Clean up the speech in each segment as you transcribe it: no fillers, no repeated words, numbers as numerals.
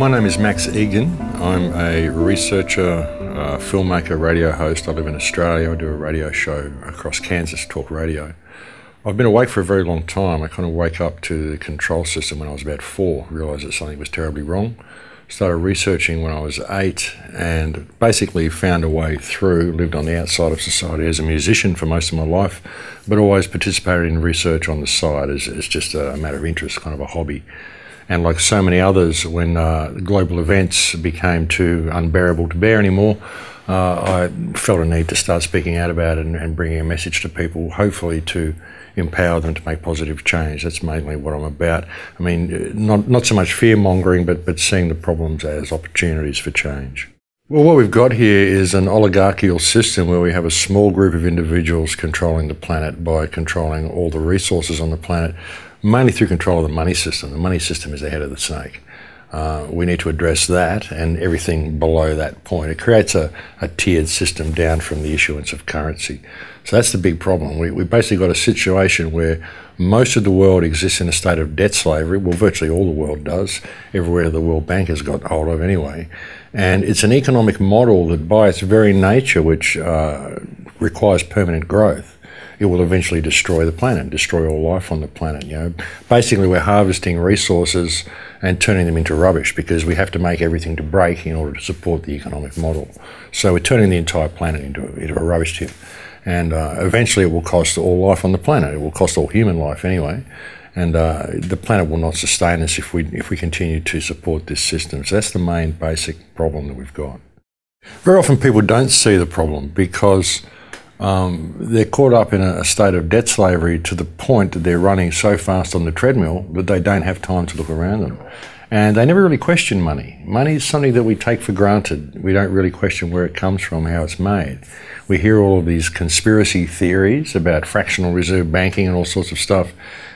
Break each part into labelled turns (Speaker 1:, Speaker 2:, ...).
Speaker 1: My name is Max Igan. I'm a researcher, filmmaker, radio host. I live in Australia. I do a radio show across Kansas, talk radio. I've been awake for a very long time. I kind of wake up to the control system when I was about 4, realised that something was terribly wrong. Started researching when I was 8 and basically found a way through, lived on the outside of society as a musician for most of my life, but always participated in research on the side as just a matter of interest, kind of a hobby. And like so many others, when global events became too unbearable to bear anymore, I felt a need to start speaking out about it and bringing a message to people, hopefully to empower them to make positive change. That's mainly what I'm about. I mean, not so much fear-mongering, but seeing the problems as opportunities for change. Well, what we've got here is an oligarchical system where we have a small group of individuals controlling the planet by controlling all the resources on the planet, mainly through control of the money system. The money system is the head of the snake. We need to address that and everything below that point. It creates a tiered system down from the issuance of currency. So that's the big problem. We basically got a situation where most of the world exists in a state of debt slavery. Well, virtually all the world does, everywhere the World Bank has got hold of anyway. And it's an economic model that by its very nature, which requires permanent growth, it will eventually destroy the planet, destroy all life on the planet. You know, basically we're harvesting resources and turning them into rubbish because we have to make everything to break in order to support the economic model. So we're turning the entire planet into a rubbish tip. And eventually it will cost all life on the planet. It will cost all human life anyway. And the planet will not sustain us if we continue to support this system. So that's the main basic problem that we've got. Very often people don't see the problem because they're caught up in a state of debt slavery to the point that they're running so fast on the treadmill that they don't have time to look around them. And they never really question money. Money is something that we take for granted. We don't really question where it comes from, how it's made. We hear all of these conspiracy theories about fractional reserve banking and all sorts of stuff.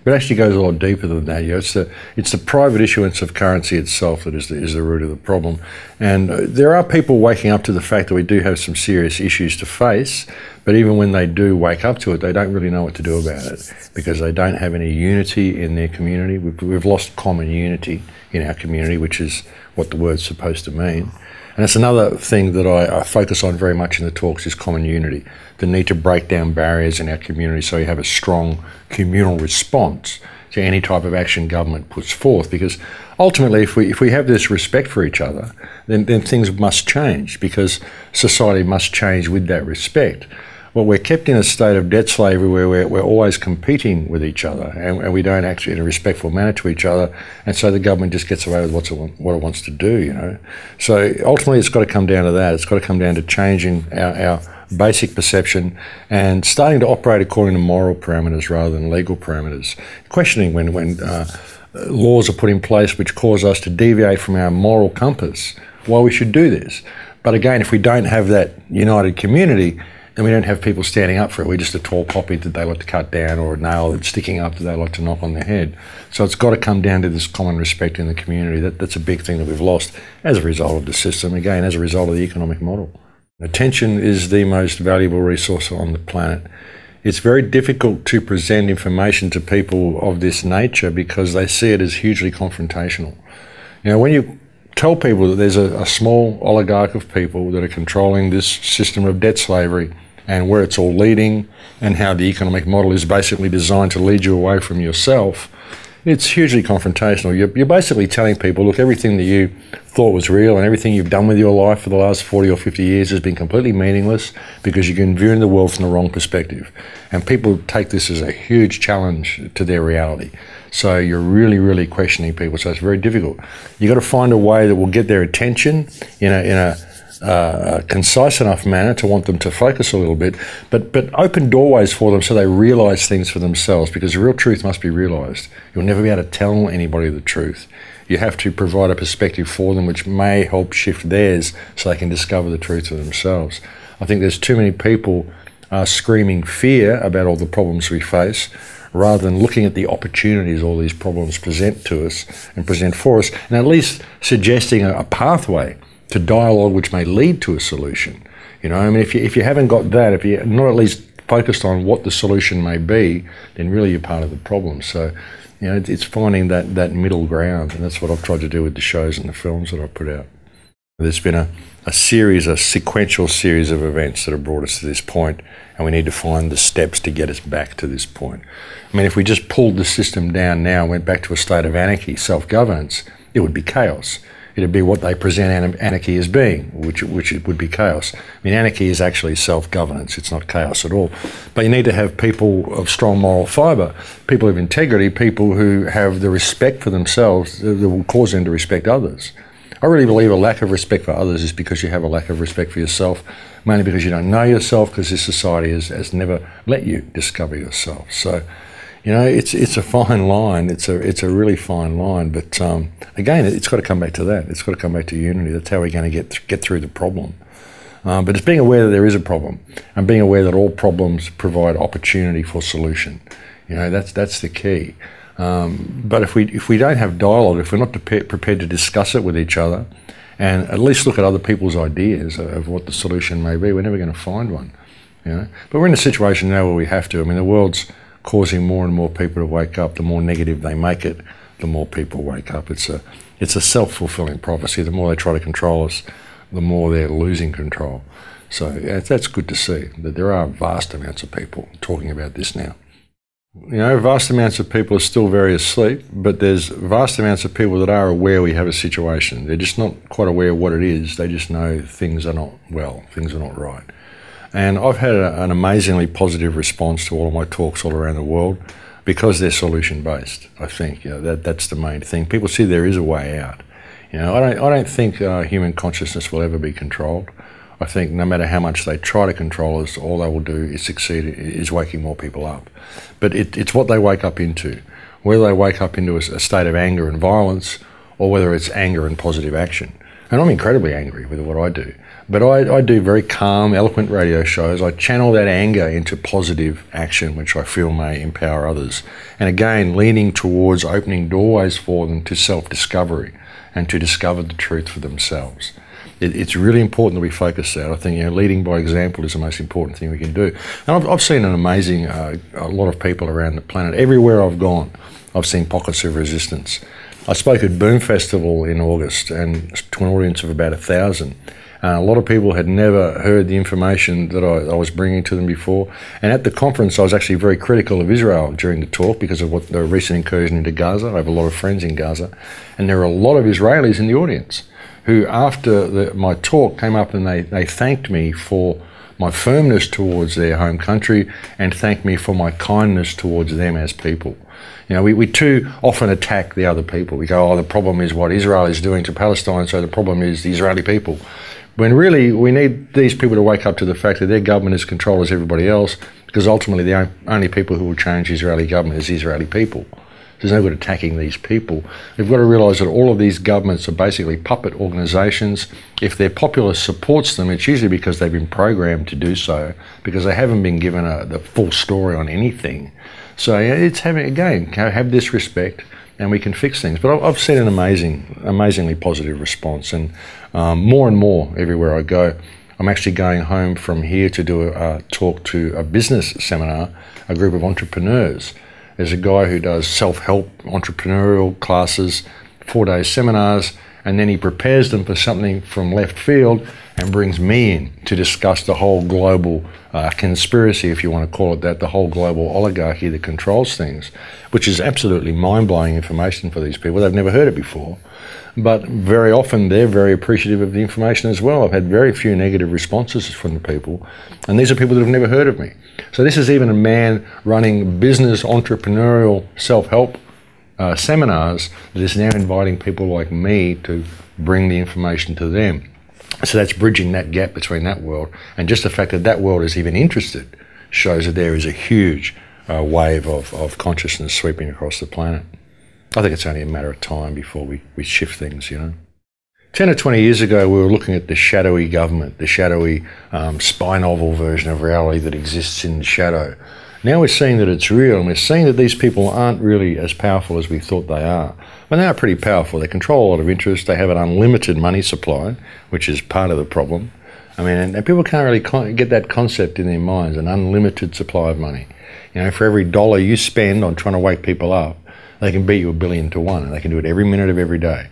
Speaker 1: But it actually goes a lot deeper than that. You know, it's the private issuance of currency itself that is the root of the problem. And there are people waking up to the fact that we do have some serious issues to face, but even when they do wake up to it, they don't really know what to do about it because they don't have any unity in their community. We've lost common unity in our community, which is what the word's supposed to mean. And it's another thing that I focus on very much in the talks is common unity, the need to break down barriers in our community so you have a strong communal response to any type of action government puts forth. Because ultimately, if we have this respect for each other, then things must change because society must change with that respect. Well, we're kept in a state of debt slavery where we're always competing with each other and we don't act in a respectful manner to each other, and so the government just gets away with what it wants to do, you know. So ultimately it's got to come down to that. It's got to come down to changing our basic perception and starting to operate according to moral parameters rather than legal parameters. Questioning when laws are put in place which cause us to deviate from our moral compass, why we should do this. But again, if we don't have that united community, then we don't have people standing up for it. We're just a tall poppy that they like to cut down or a nail that's sticking up that they like to knock on their head. So it's got to come down to this common respect in the community. That's a big thing that we've lost as a result of the system, again, as a result of the economic model. Attention is the most valuable resource on the planet. It's very difficult to present information to people of this nature because they see it as hugely confrontational. You know, when you tell people that there's a small oligarch of people that are controlling this system of debt slavery and where it's all leading and how the economic model is basically designed to lead you away from yourself, it's hugely confrontational. You're basically telling people, look, everything that you thought was real and everything you've done with your life for the last 40 or 50 years has been completely meaningless because you've been viewing the world from the wrong perspective. And people take this as a huge challenge to their reality. So you're really, really questioning people. So it's very difficult. You've got to find a way that will get their attention in a concise enough manner to want them to focus a little bit, but open doorways for them so they realise things for themselves, because the real truth must be realised. You'll never be able to tell anybody the truth. You have to provide a perspective for them which may help shift theirs so they can discover the truth for themselves. I think there's too many people screaming fear about all the problems we face rather than looking at the opportunities all these problems present to us and present for us, and at least suggesting a pathway to dialogue which may lead to a solution. You know, I mean, if you haven't got that, if you're not at least focused on what the solution may be, then really you're part of the problem. So You know, it's finding that middle ground, and that's what I've tried to do with the shows and the films that I've put out. There's been a sequential series of events that have brought us to this point, and we need to find the steps to get us back to this point. I mean, if we just pulled the system down now and went back to a state of anarchy, self-governance, it would be chaos. It'd be what they present anarchy as being, which it would be chaos. I mean, anarchy is actually self-governance. It's not chaos at all. But you need to have people of strong moral fibre, people of integrity, people who have the respect for themselves that will cause them to respect others. I really believe a lack of respect for others is because you have a lack of respect for yourself, mainly because you don't know yourself, because this society has never let you discover yourself. So, you know, it's a fine line. It's a really fine line. But again, it's got to come back to that. It's got to come back to unity. That's how we're going to get through the problem. But it's being aware that there is a problem, and being aware that all problems provide opportunity for solution. You know, that's the key. But if we don't have dialogue, if we're not prepared to discuss it with each other, and at least look at other people's ideas of what the solution may be, we're never going to find one. You know, but we're in a situation now where we have to. I mean, the world's causing more and more people to wake up. The more negative they make it, the more people wake up. It's a self-fulfilling prophecy. The more they try to control us, the more they're losing control. So that's good to see that there are vast amounts of people talking about this now. You know, vast amounts of people are still very asleep, but there's vast amounts of people that are aware we have a situation. They're just not quite aware of what it is. They just know things are not well, things are not right. And I've had an amazingly positive response to all of my talks all around the world because they're solution-based. I think, you know, that's the main thing. People see there is a way out. You know, I don't think human consciousness will ever be controlled. I think no matter how much they try to control us, all they will do is succeed, is waking more people up. But it's what they wake up into, whether they wake up into a state of anger and violence, or whether it's anger and positive action. And I'm incredibly angry with what I do. But I do very calm, eloquent radio shows. I channel that anger into positive action, which I feel may empower others. And again, leaning towards opening doorways for them to self-discovery and to discover the truth for themselves. It's really important that we focus that. I think, you know, leading by example is the most important thing we can do. And I've seen an amazing, a lot of people around the planet. Everywhere I've gone, I've seen pockets of resistance. I spoke at Boom Festival in August, and to an audience of about 1,000. A lot of people had never heard the information that I was bringing to them before. And at the conference, I was actually very critical of Israel during the talk because of what the recent incursion into Gaza. I have a lot of friends in Gaza. And there were a lot of Israelis in the audience who, after my talk, came up and they thanked me for my firmness towards their home country and thanked me for my kindness towards them as people. You know, we too often attack the other people. We go, oh, the problem is what Israel is doing to Palestine, so the problem is the Israeli people. When really we need these people to wake up to the fact that their government is controlled as everybody else, because ultimately the only people who will change the Israeli government is the Israeli people. There's no good attacking these people. They've got to realise that all of these governments are basically puppet organisations. If their populace supports them, it's usually because they've been programmed to do so, because they haven't been given the full story on anything. So it's having, again, have this respect, and we can fix things. But I've seen an amazingly positive response, and more everywhere I go. I'm actually going home from here to do a talk to a business seminar, a group of entrepreneurs. There's a guy who does self-help entrepreneurial classes, 4-day seminars, and then he prepares them for something from left field and brings me in to discuss the whole global conspiracy, if you want to call it that, the whole global oligarchy that controls things, which is absolutely mind-blowing information for these people. They've never heard it before. But very often they're very appreciative of the information as well. I've had very few negative responses from the people, and these are people that have never heard of me. So this is even a man running business, entrepreneurial, self-help seminars that is now inviting people like me to bring the information to them. So that's bridging that gap between that world, and just the fact that that world is even interested shows that there is a huge wave of consciousness sweeping across the planet. I think it's only a matter of time before we shift things, you know. 10 or 20 years ago, we were looking at the shadowy government, the shadowy spy novel version of reality that exists in the shadow. Now we're seeing that it's real, and we're seeing that these people aren't really as powerful as we thought they are. But they are pretty powerful. They control a lot of interest. They have an unlimited money supply, which is part of the problem. I mean, and people can't really get that concept in their minds, an unlimited supply of money. You know, for every dollar you spend on trying to wake people up, they can beat you 1,000,000,000 and they can do it every minute of every day.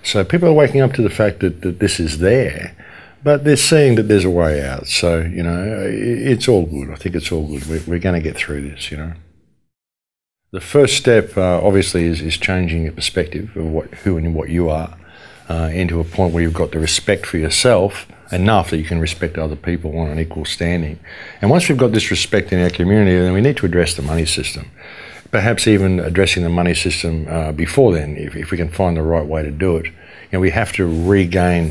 Speaker 1: So people are waking up to the fact that this is there, but they're seeing that there's a way out. So, you know, it's all good. I think it's all good. We're going to get through this, you know. The first step, obviously, is changing your perspective of who and what you are into a point where you've got the respect for yourself enough that you can respect other people on an equal standing. And once we've got this respect in our community, then we need to address the money system. Perhaps even addressing the money system before then, if we can find the right way to do it. You know, we have to regain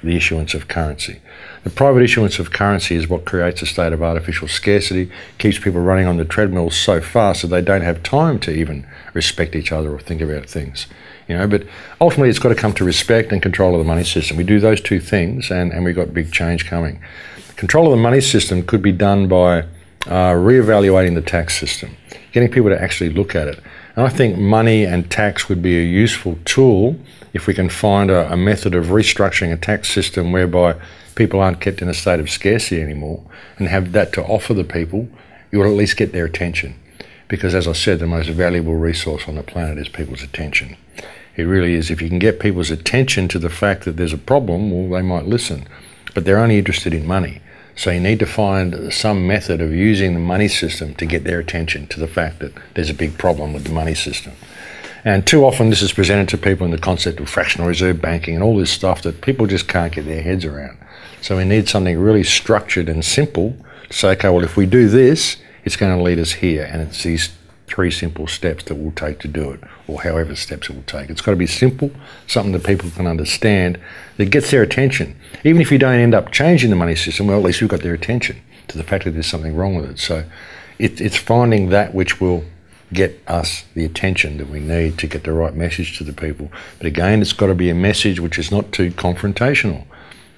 Speaker 1: the issuance of currency. The private issuance of currency is what creates a state of artificial scarcity, keeps people running on the treadmill so fast that they don't have time to even respect each other or think about things. You know, but ultimately it's got to come to respect and control of the money system. We do those two things and we've got big change coming. Control of the money system could be done by re-evaluating the tax system, getting people to actually look at it. And I think money and tax would be a useful tool if we can find a method of restructuring a tax system whereby people aren't kept in a state of scarcity anymore and have that to offer the people. You will at least get their attention. Because as I said, the most valuable resource on the planet is people's attention. It really is. If you can get people's attention to the fact that there's a problem, well, they might listen. But they're only interested in money. So you need to find some method of using the money system to get their attention to the fact that there's a big problem with the money system. And too often this is presented to people in the concept of fractional reserve banking and all this stuff that people just can't get their heads around. So we need something really structured and simple to say, okay, well, if we do this, it's going to lead us here. And it's these 3 simple steps that we'll take to do it, or however steps it will take. It's got to be simple, something that people can understand, that gets their attention. Even if you don't end up changing the money system, well, at least you've got their attention to the fact that there's something wrong with it. So it's finding that which will get us the attention that we need to get the right message to the people. But again, it's got to be a message which is not too confrontational,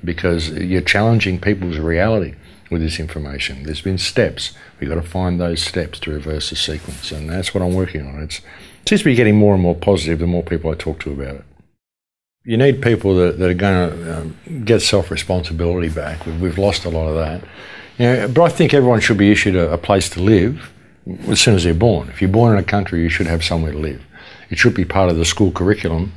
Speaker 1: because you're challenging people's reality with this information. There's been steps. We've got to find those steps to reverse the sequence, and that's what I'm working on. It seems to be getting more and more positive the more people I talk to about it. You need people that are going to get self-responsibility back. We've lost a lot of that. You know, but I think everyone should be issued a place to live as soon as they're born. If you're born in a country, you should have somewhere to live. It should be part of the school curriculum,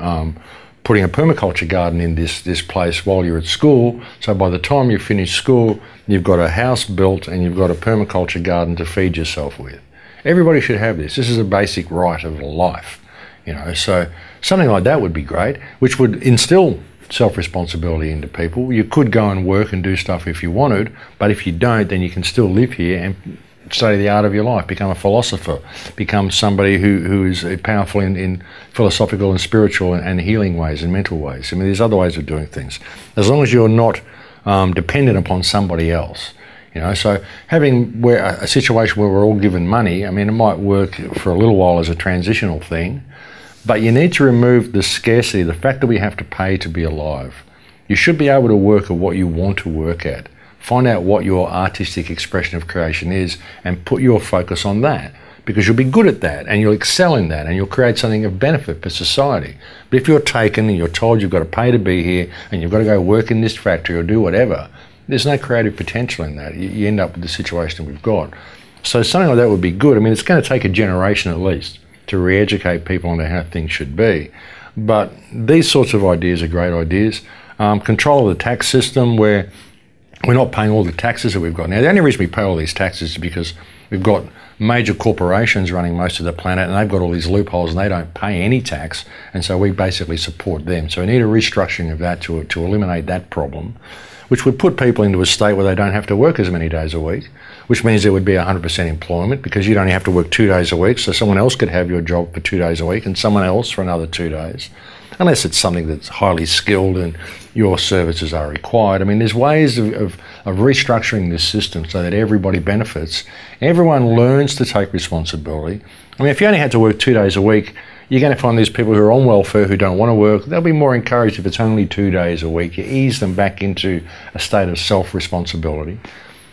Speaker 1: putting a permaculture garden in this place while you're at school, so by the time you finish school, you've got a house built and you've got a permaculture garden to feed yourself with. Everybody should have this. This is a basic right of life, you know. So something like that would be great, which would instill self-responsibility into people. You could go and work and do stuff if you wanted, but if you don't, then you can still live here and study the art of your life, become a philosopher, become somebody who is powerful in philosophical and spiritual and healing ways and mental ways. I mean, there's other ways of doing things. As long as you're not dependent upon somebody else, you know. So having a situation where we're all given money, I mean, it might work for a little while as a transitional thing, but you need to remove the scarcity, the fact that we have to pay to be alive. You should be able to work at what you want to work at. Find out what your artistic expression of creation is and put your focus on that, because you'll be good at that and you'll excel in that and you'll create something of benefit for society. But if you're taken and you're told you've got to pay to be here and you've got to go work in this factory or do whatever, there's no creative potential in that. You end up with the situation we've got. So something like that would be good. I mean, it's going to take a generation at least to re-educate people on how things should be. But these sorts of ideas are great ideas. Control of the tax system, where we're not paying all the taxes that we've got. Now, the only reason we pay all these taxes is because we've got major corporations running most of the planet and they've got all these loopholes and they don't pay any tax, and so we basically support them. So we need a restructuring of that to eliminate that problem, which would put people into a state where they don't have to work as many days a week, which means there would be 100% employment, because you'd only have to work 2 days a week, so someone else could have your job for 2 days a week and someone else for another 2 days, unless it's something that's highly skilled and your services are required. I mean, there's ways of restructuring this system so that everybody benefits. Everyone learns to take responsibility. I mean, if you only had to work 2 days a week, you're going to find these people who are on welfare who don't want to work. They'll be more encouraged if it's only 2 days a week. You ease them back into a state of self-responsibility.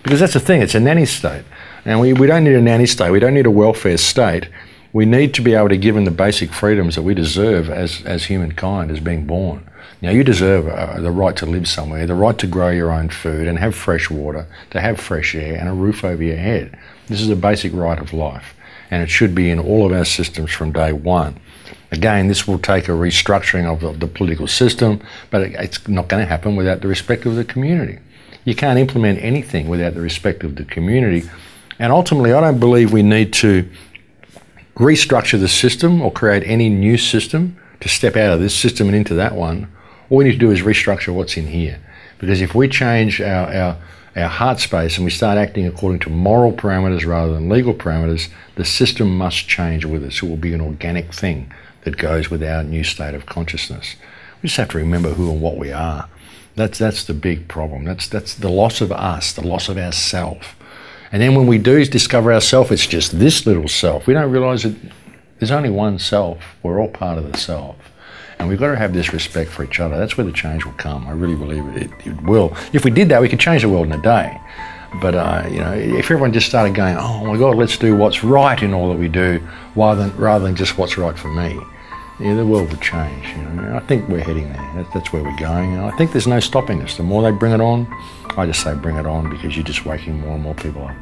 Speaker 1: Because that's the thing, it's a nanny state. And we don't need a nanny state, we don't need a welfare state. We need to be able to give them the basic freedoms that we deserve as humankind, as being born. Now, you deserve the right to live somewhere, the right to grow your own food and have fresh water, to have fresh air and a roof over your head. This is a basic right of life, and it should be in all of our systems from day one. Again, this will take a restructuring of the political system, but it's not going to happen without the respect of the community. You can't implement anything without the respect of the community. And ultimately, I don't believe we need to restructure the system or create any new system to step out of this system and into that one. All we need to do is restructure what's in here. Because if we change our heart space and we start acting according to moral parameters rather than legal parameters, the system must change with us. It will be an organic thing that goes with our new state of consciousness. We just have to remember who and what we are. That's the big problem. That's the loss of us, the loss of ourself. And then when we do discover ourself, it's just this little self. We don't realise that there's only one self. We're all part of the self. And we've got to have this respect for each other. That's where the change will come. I really believe it will. If we did that, we could change the world in a day. But you know, if everyone just started going, oh my God, let's do what's right in all that we do, rather than just what's right for me, yeah, the world would change. You know, I think we're heading there. That's where we're going. And I think there's no stopping us. The more they bring it on, I just say bring it on, because you're just waking more and more people up.